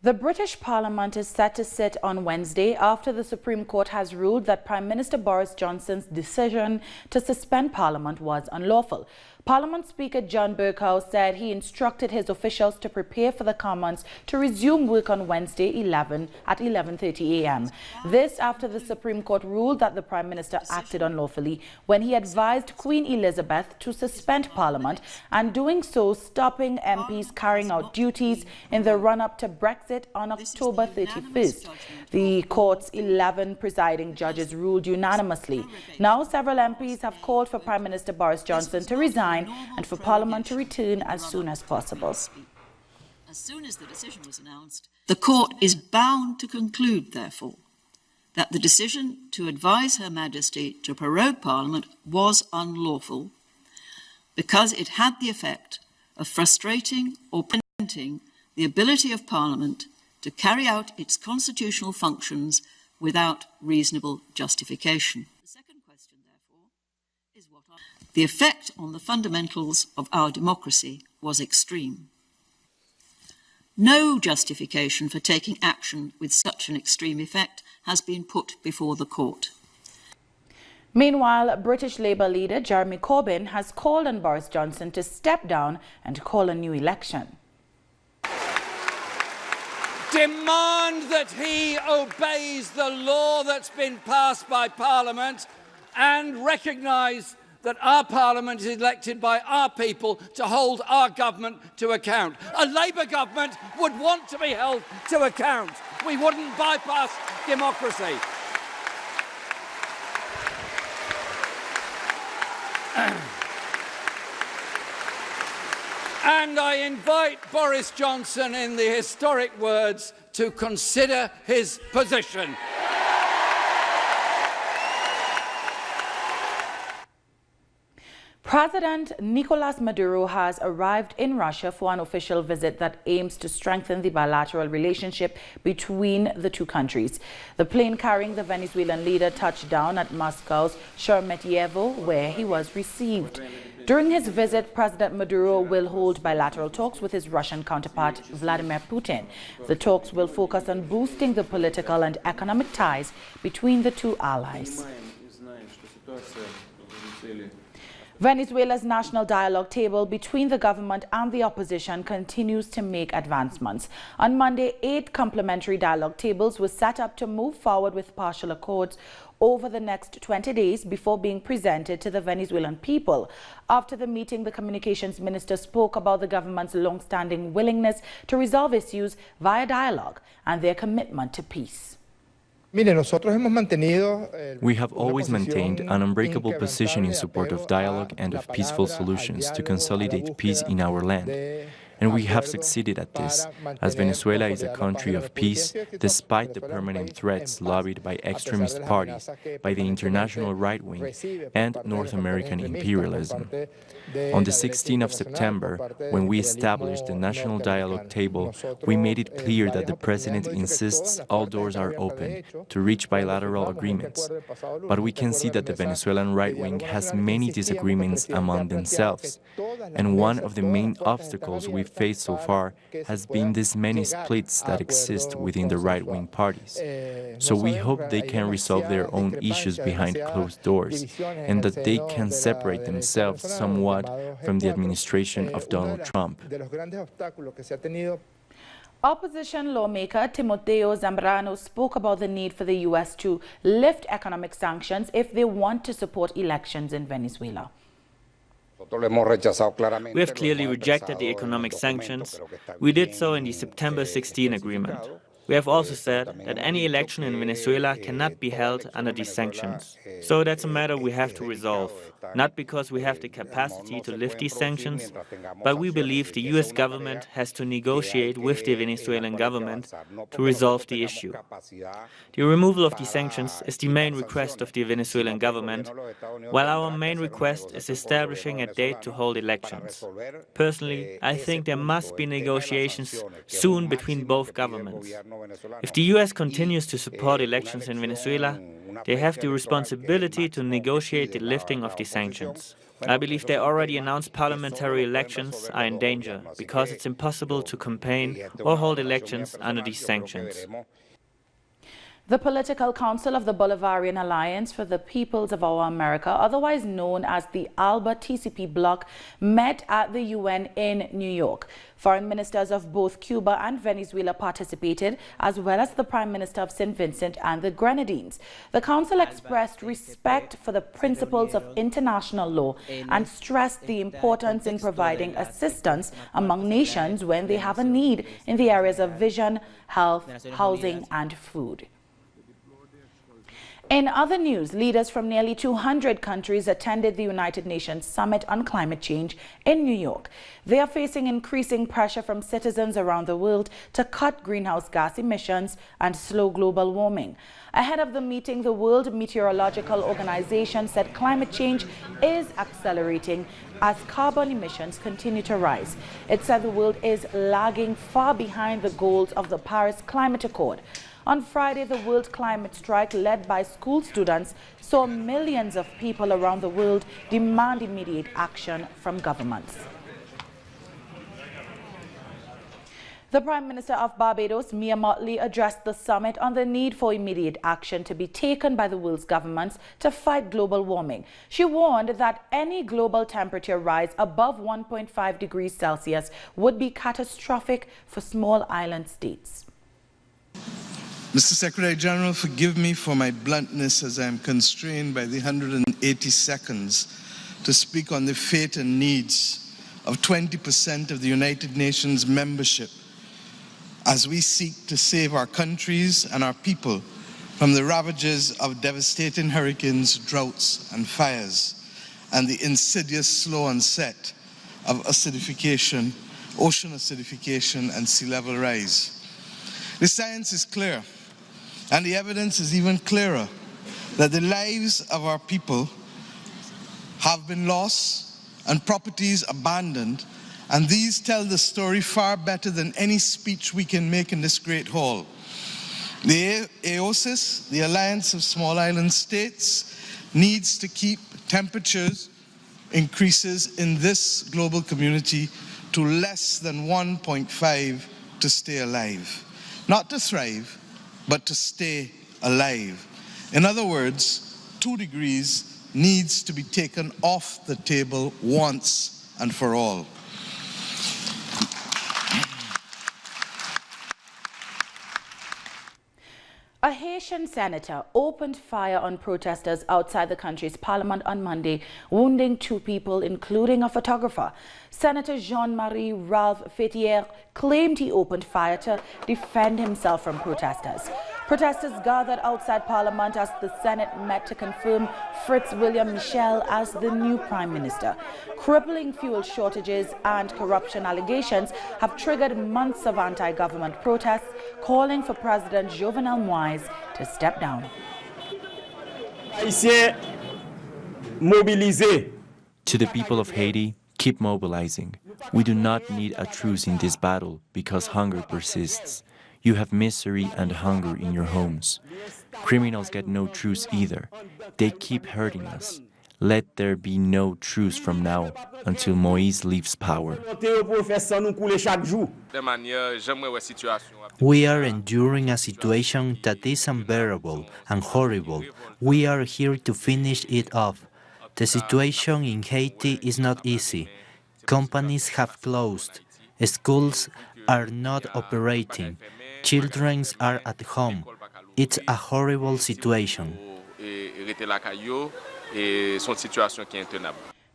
The British Parliament is set to sit on Wednesday after the Supreme Court has ruled that Prime Minister Boris Johnson's decision to suspend Parliament was unlawful. Parliament Speaker John Bercow said he instructed his officials to prepare for the Commons to resume work on Wednesday at 11:30 a.m. This after the Supreme Court ruled that the Prime Minister acted unlawfully when he advised Queen Elizabeth to suspend Parliament, and doing so stopping MPs carrying out duties in the run-up to Brexit on October 31st. The court's 11 presiding judges ruled unanimously. Now several MPs have called for Prime Minister Boris Johnson to resign and for Parliament to return as soon as possible. As soon as the decision was announced, the court is bound to conclude, therefore, that the decision to advise Her Majesty to prorogue Parliament was unlawful because it had the effect of frustrating or preventing the ability of Parliament to carry out its constitutional functions without reasonable justification. The second question, therefore, is what the effect on the fundamentals of our democracy was extreme. No justification for taking action with such an extreme effect has been put before the court. Meanwhile, British Labour leader Jeremy Corbyn has called on Boris Johnson to step down and call a new election. Demand that he obeys the law that's been passed by Parliament and recognise that our Parliament is elected by our people to hold our government to account. A Labour government would want to be held to account. We wouldn't bypass democracy. And I invite Boris Johnson, in the historic words, to consider his position. President Nicolas Maduro has arrived in Russia for an official visit that aims to strengthen the bilateral relationship between the two countries. The plane carrying the Venezuelan leader touched down at Moscow's Sheremetyevo, where he was received. During his visit, President Maduro will hold bilateral talks with his Russian counterpart, Vladimir Putin. The talks will focus on boosting the political and economic ties between the two allies. Venezuela's national dialogue table between the government and the opposition continues to make advancements. On Monday, 8 complementary dialogue tables were set up to move forward with partial accords over the next 20 days before being presented to the Venezuelan people. After the meeting, the communications minister spoke about the government's long-standing willingness to resolve issues via dialogue and their commitment to peace. We have always maintained an unbreakable position in support of dialogue and of peaceful solutions to consolidate peace in our land. And we have succeeded at this, as Venezuela is a country of peace, despite the permanent threats lobbied by extremist parties, by the international right wing, and North American imperialism. On the 16th of September, when we established the National Dialogue Table, we made it clear that the President insists all doors are open to reach bilateral agreements. But we can see that the Venezuelan right wing has many disagreements among themselves, and one of the main obstacles we've faced so far has been these many splits that exist within the right-wing parties. So we hope they can resolve their own issues behind closed doors, and that they can separate themselves somewhat from the administration of Donald Trump. Opposition lawmaker Timoteo Zambrano spoke about the need for the U.S. to lift economic sanctions if they want to support elections in Venezuela. We have clearly rejected the economic sanctions. We did so in the September 16 agreement. We have also said that any election in Venezuela cannot be held under these sanctions. So that's a matter we have to resolve, not because we have the capacity to lift these sanctions, but we believe the US government has to negotiate with the Venezuelan government to resolve the issue. The removal of these sanctions is the main request of the Venezuelan government, while our main request is establishing a date to hold elections. Personally, I think there must be negotiations soon between both governments. If the US continues to support elections in Venezuela, they have the responsibility to negotiate the lifting of the sanctions. I believe the already announced parliamentary elections are in danger because it's impossible to campaign or hold elections under these sanctions. The Political Council of the Bolivarian Alliance for the Peoples of Our America, otherwise known as the ALBA TCP bloc, met at the UN in New York. Foreign ministers of both Cuba and Venezuela participated, as well as the Prime Minister of St. Vincent and the Grenadines. The Council expressed respect for the principles of international law and stressed the importance in providing assistance among nations when they have a need in the areas of vision, health, housing, and food. In other news, leaders from nearly 200 countries attended the United Nations Summit on Climate Change in New York. They are facing increasing pressure from citizens around the world to cut greenhouse gas emissions and slow global warming. Ahead of the meeting, the World Meteorological Organization said climate change is accelerating as carbon emissions continue to rise. It said the world is lagging far behind the goals of the Paris Climate Accord. On Friday, the World Climate Strike, led by school students, saw millions of people around the world demand immediate action from governments. The Prime Minister of Barbados, Mia Mottley, addressed the summit on the need for immediate action to be taken by the world's governments to fight global warming. She warned that any global temperature rise above 1.5 degrees Celsius would be catastrophic for small island states. Mr. Secretary General, forgive me for my bluntness as I am constrained by the 180 seconds to speak on the fate and needs of 20% of the United Nations membership as we seek to save our countries and our people from the ravages of devastating hurricanes, droughts, and fires, and the insidious slow onset of acidification, ocean acidification, and sea level rise. The science is clear, and the evidence is even clearer that the lives of our people have been lost and properties abandoned, and these tell the story far better than any speech we can make in this great hall. The AOSIS, the Alliance of Small Island States, needs to keep temperatures increases in this global community to less than 1.5 to stay alive. Not to thrive, but to stay alive. In other words, 2 degrees needs to be taken off the table once and for all. A Haitian senator opened fire on protesters outside the country's parliament on Monday, wounding 2 people, including a photographer. Senator Jean-Marie Ralph Fétière claimed he opened fire to defend himself from protesters. Protesters gathered outside Parliament as the Senate met to confirm Fritz William Michel as the new Prime Minister. Crippling fuel shortages and corruption allegations have triggered months of anti-government protests, calling for President Jovenel Moïse to step down. To the people of Haiti, keep mobilizing. We do not need a truce in this battle because hunger persists. You have misery and hunger in your homes. Criminals get no truce either. They keep hurting us. Let there be no truce from now until Moïse leaves power. We are enduring a situation that is unbearable and horrible. We are here to finish it off. The situation in Haiti is not easy. Companies have closed. Schools are not operating. Children are at home. It's a horrible situation.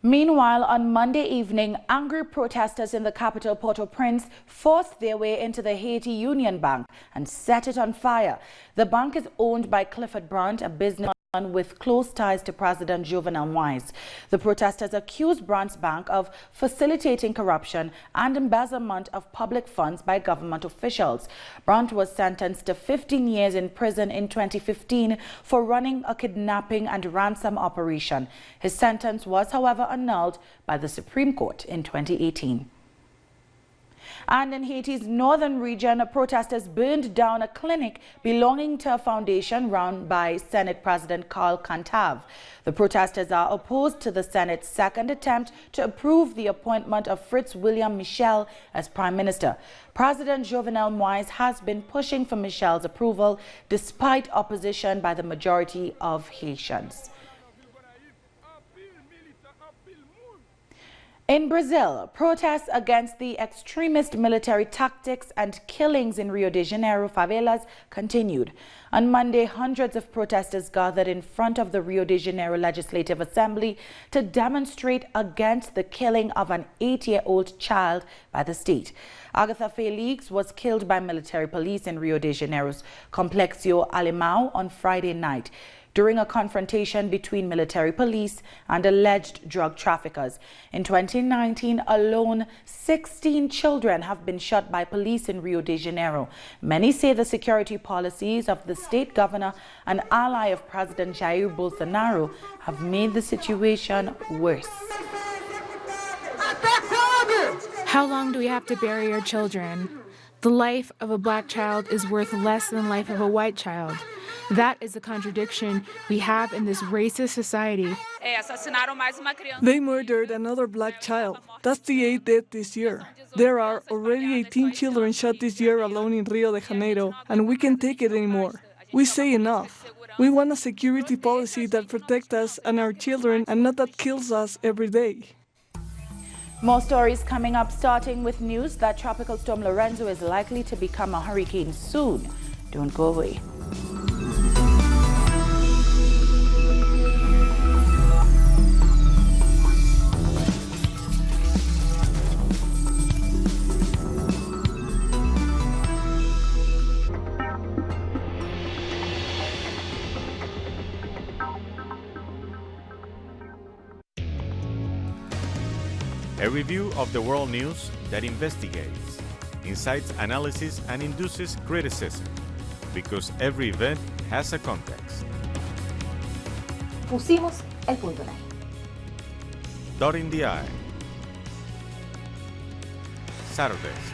Meanwhile, on Monday evening, angry protesters in the capital Port-au-Prince forced their way into the Haiti Union Bank and set it on fire. The bank is owned by Clifford Brandt, a businessman with close ties to President Jovenel Moïse. The protesters accused Brandt's bank of facilitating corruption and embezzlement of public funds by government officials. Brandt was sentenced to 15 years in prison in 2015 for running a kidnapping and ransom operation. His sentence was, however, annulled by the Supreme Court in 2018. And in Haiti's northern region, protesters burned down a clinic belonging to a foundation run by Senate President Carl Cantave. The protesters are opposed to the Senate's second attempt to approve the appointment of Fritz William Michel as Prime Minister. President Jovenel Moïse has been pushing for Michel's approval despite opposition by the majority of Haitians. In Brazil, protests against the extremist military tactics and killings in Rio de Janeiro favelas continued. On Monday, hundreds of protesters gathered in front of the Rio de Janeiro Legislative Assembly to demonstrate against the killing of an 8-year-old child by the state. Agatha Felix was killed by military police in Rio de Janeiro's Complexo Alemão on Friday night during a confrontation between military police and alleged drug traffickers. In 2019 alone, 16 children have been shot by police in Rio de Janeiro. Many say the security policies of the state governor, an ally of President Jair Bolsonaro, have made the situation worse. How long do we have to bury our children? The life of a black child is worth less than the life of a white child. That is the contradiction we have in this racist society. They murdered another black child. That's the 8th death this year. There are already 18 children shot this year alone in Rio de Janeiro, and we can't take it anymore. We say enough. We want a security policy that protects us and our children, and not that kills us every day. More stories coming up, starting with news that Tropical Storm Lorenzo is likely to become a hurricane soon. Don't go away. A review of the world news that investigates, incites analysis, and induces criticism, because every event has a context. Pusimos el punto en I. Dot in the I. Saturdays,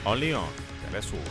only on Telesur.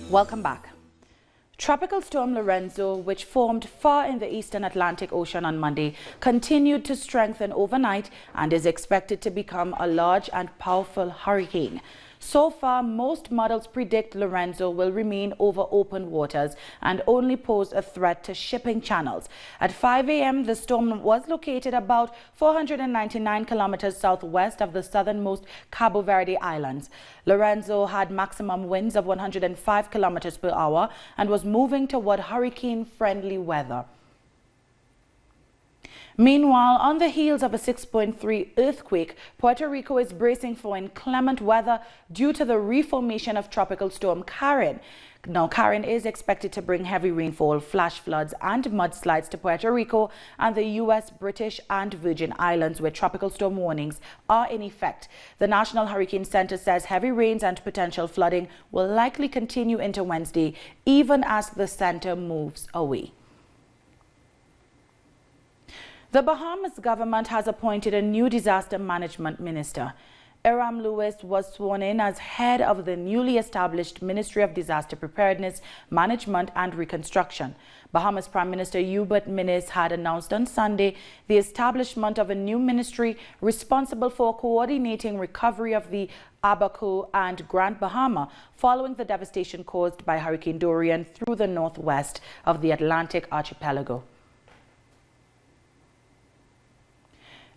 Welcome back. Tropical Storm Lorenzo, which formed far in the eastern Atlantic Ocean on Monday, continued to strengthen overnight and is expected to become a large and powerful hurricane. So far, most models predict Lorenzo will remain over open waters and only pose a threat to shipping channels. At 5 a.m., the storm was located about 499 kilometers southwest of the southernmost Cabo Verde Islands. Lorenzo had maximum winds of 105 kilometers per hour and was moving toward hurricane-friendly weather. Meanwhile, on the heels of a 6.3 earthquake, Puerto Rico is bracing for inclement weather due to the reformation of Tropical Storm Karen. Now, Karen is expected to bring heavy rainfall, flash floods and mudslides to Puerto Rico and the U.S., British and Virgin Islands, where tropical storm warnings are in effect. The National Hurricane Center says heavy rains and potential flooding will likely continue into Wednesday, even as the center moves away. The Bahamas government has appointed a new disaster management minister. Aram Lewis was sworn in as head of the newly established Ministry of Disaster Preparedness, Management and Reconstruction. Bahamas Prime Minister Hubert Minnis had announced on Sunday the establishment of a new ministry responsible for coordinating recovery of the Abaco and Grand Bahama following the devastation caused by Hurricane Dorian through the northwest of the Atlantic archipelago.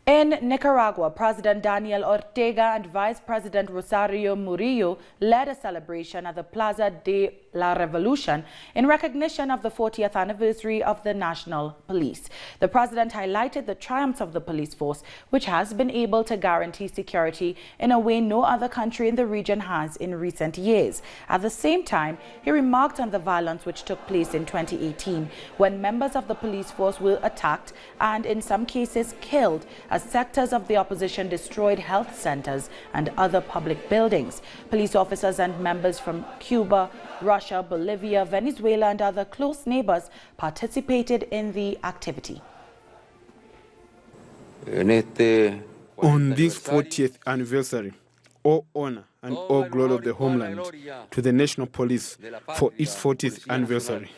In Nicaragua, President Daniel Ortega and Vice President Rosario Murillo led a celebration at the Plaza de la Revolution in recognition of the 40th anniversary of the National Police. The president highlighted the triumphs of the police force, which has been able to guarantee security in a way no other country in the region has in recent years. At the same time, he remarked on the violence which took place in 2018 when members of the police force were attacked and in some cases killed as sectors of the opposition destroyed health centers and other public buildings. Police officers and members from Cuba, Russia, Bolivia, Venezuela and other close neighbors participated in the activity. On this 40th anniversary, all honor and all glory of the homeland to the National Police for its 40th anniversary.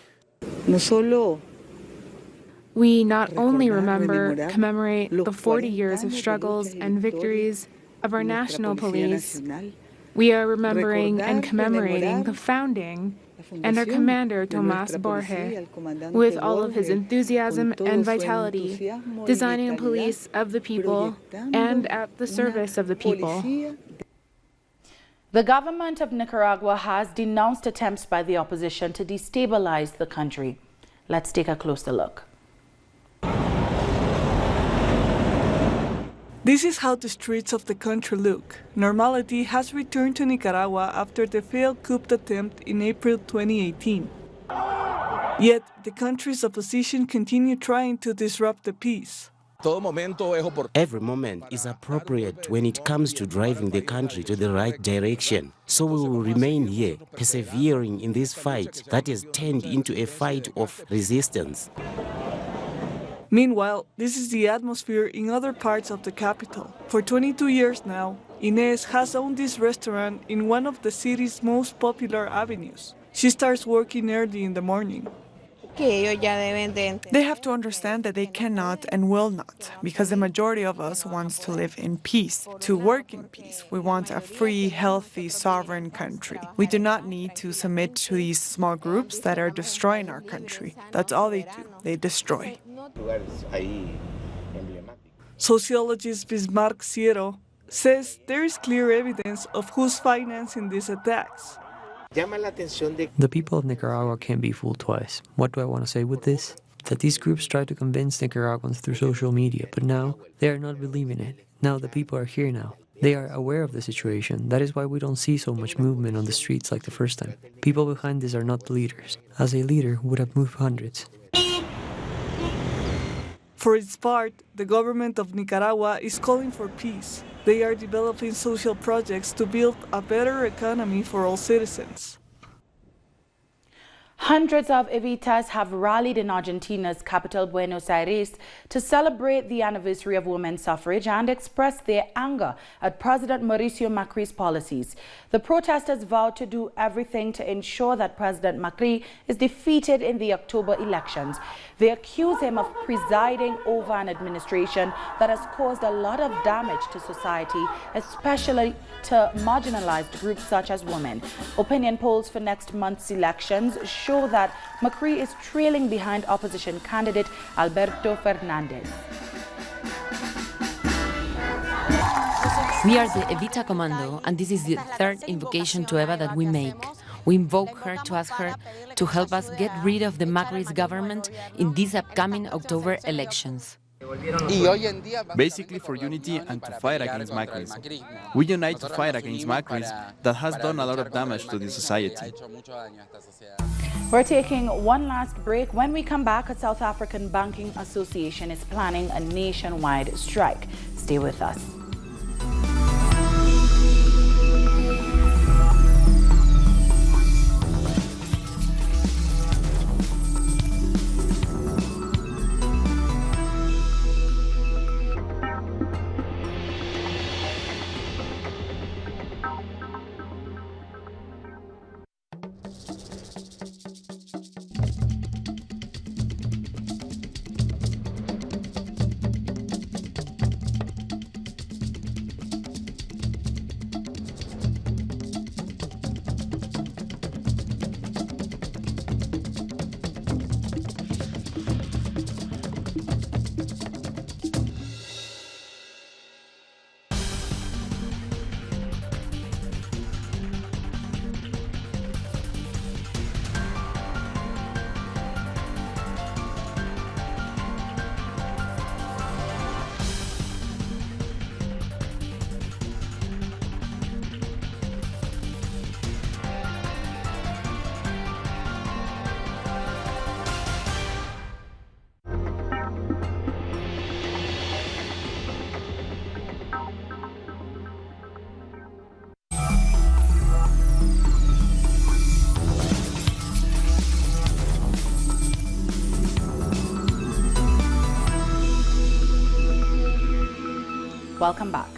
We not only remember, commemorate the 40 years of struggles and victories of our national police, we are remembering and commemorating the founding and our commander, Tomás Borge, with all of his enthusiasm and vitality, designing a police of the people and at the service of the people. The government of Nicaragua has denounced attempts by the opposition to destabilize the country. Let's take a closer look. This is how the streets of the country look. Normality has returned to Nicaragua after the failed coup attempt in April 2018. Yet, the country's opposition continue trying to disrupt the peace. Every moment is appropriate when it comes to driving the country to the right direction. So we will remain here, persevering in this fight that has turned into a fight of resistance. Meanwhile, this is the atmosphere in other parts of the capital. For 22 years now, Inés has owned this restaurant in one of the city's most popular avenues. She starts working early in the morning. They have to understand that they cannot and will not, because the majority of us wants to live in peace, to work in peace. We want a free, healthy, sovereign country. We do not need to submit to these small groups that are destroying our country. That's all they do. They destroy. Sociologist Bismarck Ciero says there is clear evidence of who's financing these attacks. The people of Nicaragua can't be fooled twice. What do I want to say with this? That these groups try to convince Nicaraguans through social media, but now they are not believing it. Now the people are here now. They are aware of the situation. That is why we don't see so much movement on the streets like the first time. People behind this are not the leaders. As a leader would have moved hundreds. For its part, the government of Nicaragua is calling for peace. They are developing social projects to build a better economy for all citizens. Hundreds of Evitas have rallied in Argentina's capital, Buenos Aires, to celebrate the anniversary of women's suffrage and express their anger at President Mauricio Macri's policies. The protesters vowed to do everything to ensure that President Macri is defeated in the October elections. They accuse him of presiding over an administration that has caused a lot of damage to society, especially to marginalized groups such as women. Opinion polls for next month's elections show that Macri is trailing behind opposition candidate Alberto Fernandez. We are the Evita Commando, and this is the third invocation to Eva that we make. We invoke her to ask her to help us get rid of the Macri's government in these upcoming October elections. Basically for unity and to fight against Macri. We unite to fight against Macri that has done a lot of damage to the society. We're taking one last break. When we come back, a South African Banking Association is planning a nationwide strike. Stay with us. Welcome back.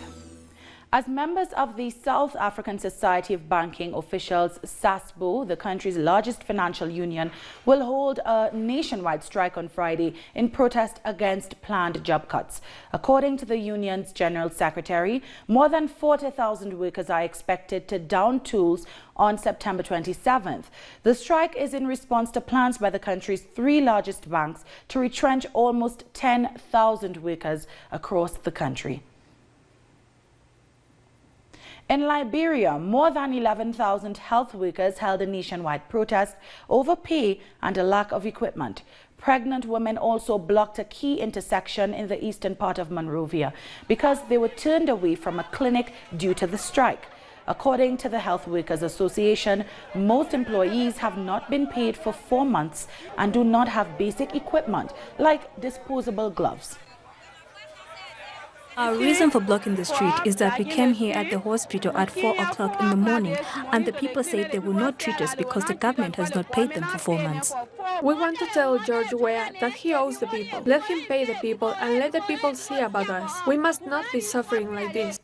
As members of the South African Society of Banking Officials, SASBO, the country's largest financial union, will hold a nationwide strike on Friday in protest against planned job cuts. According to the union's general secretary, more than 40,000 workers are expected to down tools on September 27th. The strike is in response to plans by the country's three largest banks to retrench almost 10,000 workers across the country. In Liberia, more than 11,000 health workers held a nationwide protest over pay and a lack of equipment. Pregnant women also blocked a key intersection in the eastern part of Monrovia because they were turned away from a clinic due to the strike. According to the Health Workers Association, most employees have not been paid for 4 months and do not have basic equipment like disposable gloves. Our reason for blocking the street is that we came here at the hospital at 4 o'clock in the morning and the people said they will not treat us because the government has not paid them for 4 months. We want to tell George Weah that he owes the people. Let him pay the people and let the people see about us. We must not be suffering like this.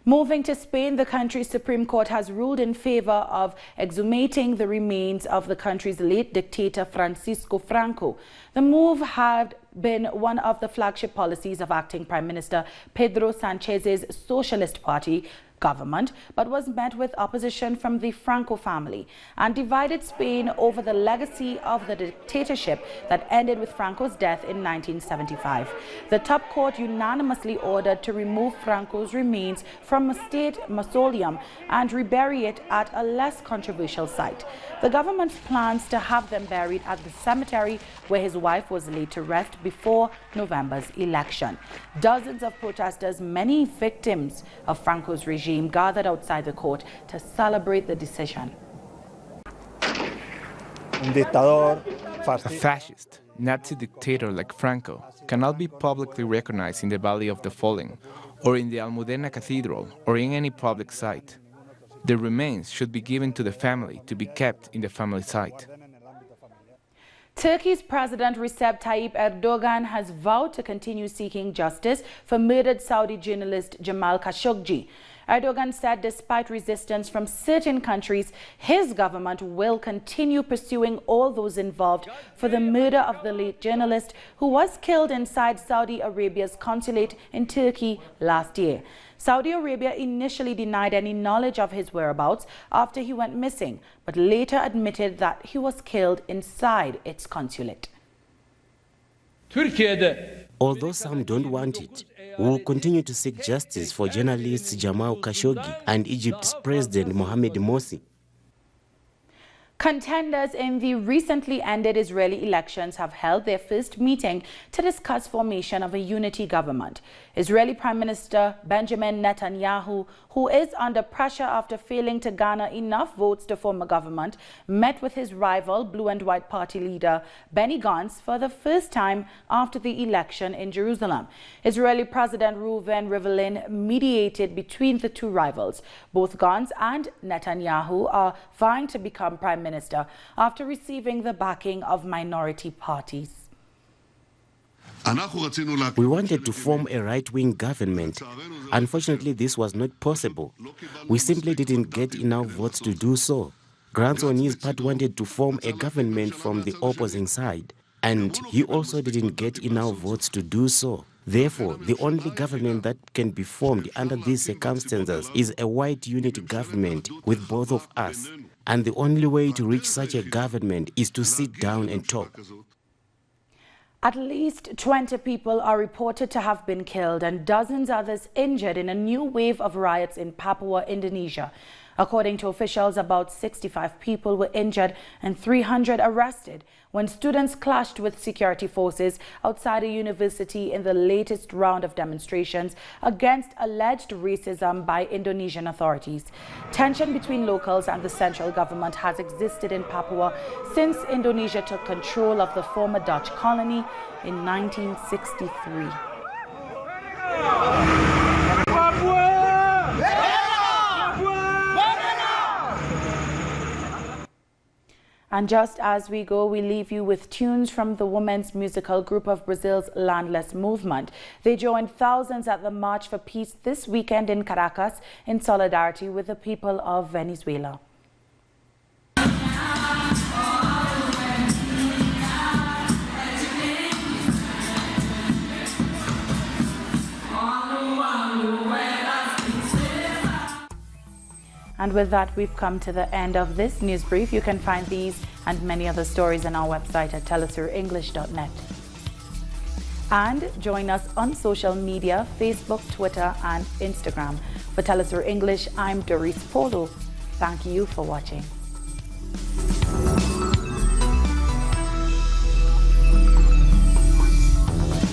Moving to Spain, the country's Supreme Court has ruled in favor of exhumating the remains of the country's late dictator Francisco Franco. The move had been one of the flagship policies of acting Prime Minister Pedro Sanchez's Socialist Party government, but was met with opposition from the Franco family and divided Spain over the legacy of the dictatorship that ended with Franco's death in 1975. The top court unanimously ordered to remove Franco's remains from a state mausoleum and rebury it at a less controversial site. The government plans to have them buried at the cemetery where his wife was laid to rest before November's election. Dozens of protesters, many victims of Franco's regime, gathered outside the court to celebrate the decision. A fascist, Nazi dictator like Franco cannot be publicly recognized in the Valley of the Fallen, or in the Almudena Cathedral, or in any public site. The remains should be given to the family to be kept in the family site. Turkey's President Recep Tayyip Erdogan has vowed to continue seeking justice for murdered Saudi journalist Jamal Khashoggi. Erdogan said despite resistance from certain countries, his government will continue pursuing all those involved for the murder of the late journalist who was killed inside Saudi Arabia's consulate in Turkey last year. Saudi Arabia initially denied any knowledge of his whereabouts after he went missing, but later admitted that he was killed inside its consulate. Although some don't want it, we will continue to seek justice for journalist Jamal Khashoggi and Egypt's President Mohamed Morsi. Contenders in the recently ended Israeli elections have held their first meeting to discuss formation of a unity government. Israeli Prime Minister Benjamin Netanyahu, who is under pressure after failing to garner enough votes to form a government, met with his rival Blue and White Party leader Benny Gantz for the first time after the election in Jerusalem. Israeli President Reuven Rivlin mediated between the two rivals. Both Gantz and Netanyahu are vying to become Prime Minister after receiving the backing of minority parties. We wanted to form a right-wing government. Unfortunately, this was not possible. We simply didn't get enough votes to do so. Gantz on his part wanted to form a government from the opposing side, and he also didn't get enough votes to do so. Therefore, the only government that can be formed under these circumstances is a white unity government with both of us. And the only way to reach such a government is to sit down and talk. At least 20 people are reported to have been killed and dozens others injured in a new wave of riots in Papua, Indonesia. According to officials, about 65 people were injured and 300 arrested when students clashed with security forces outside a university in the latest round of demonstrations against alleged racism by Indonesian authorities. Tension between locals and the central government has existed in Papua since Indonesia took control of the former Dutch colony in 1963. And just as we go, we leave you with tunes from the women's musical group of Brazil's landless movement. They joined thousands at the March for Peace this weekend in Caracas in solidarity with the people of Venezuela. And with that, we've come to the end of this news brief. You can find these and many other stories on our website at telesurenglish.net. And join us on social media, Facebook, Twitter, and Instagram. For Telesur English, I'm Doris Polo. Thank you for watching.